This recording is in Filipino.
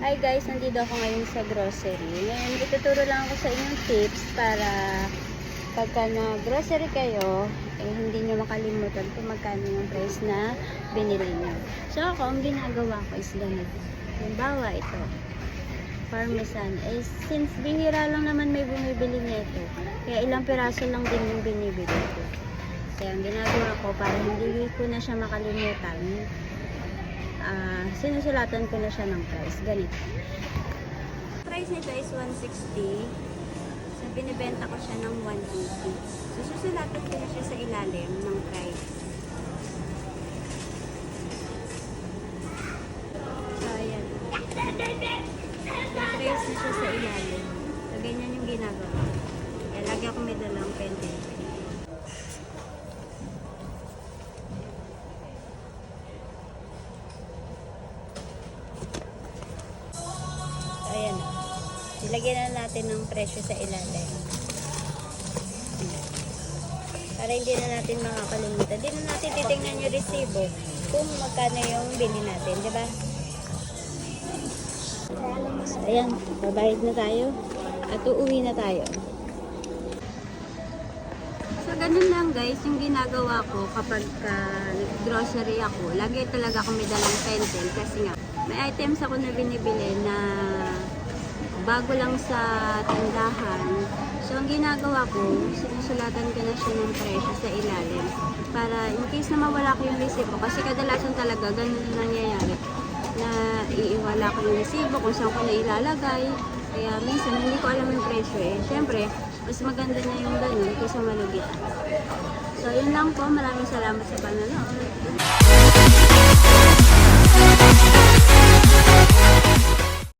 Hi guys, nandito ako ngayon sa grocery. Ngayon, ituturo lang ako sa inyong tips para pagka na-grocery kayo, hindi nyo makalimutan kung magkano yung price na binili nyo. So ako, ang ginagawa ko is ganito. Halimbawa ito, parmesan. Since bihira lang naman may bumibili nito, kaya ilang piraso lang din yung binibili ko. Kaya ang ginagawa ko, para hindi ko na siya makalimutan, sinusulatan ko na siya ng price. Ganito. Price nito is 160. So, binibenta ko siya ng 180. So, susulatan ko na siya sa ilalim ng price. So, ayan. Yung price na siya sa ilalim. So, ganyan yung ginagawa. Kaya lagi ako may dalang pendant. Ayan. Ilagyan na natin ng presyo sa ilalim. Para hindi na natin makakalimutan. Hindi na natin titingnan yung resibo kung magkano yung bili natin. Diba? So, ayan. Babayad na tayo. At uuwi na tayo. So, ganun lang guys. Yung ginagawa ko kapag nag-grocery ako, lagi talaga ako may dalang pencil. Kasi nga, may items ako na binibili na bago lang sa tindahan. So, ang ginagawa ko, sinusulatan ko na siya ng presyo sa ilalim. Para in case na mawala ko yung resibo. Kasi kadalasan talaga, ganun na nangyayari. Na iiwala ko yung resibo kung saan ko na ilalagay. Kaya minsan, hindi ko alam yung presyo eh. Siyempre, mas maganda na yung ganun kaysa malugit. So, yun lang po. Maraming salamat sa panonood.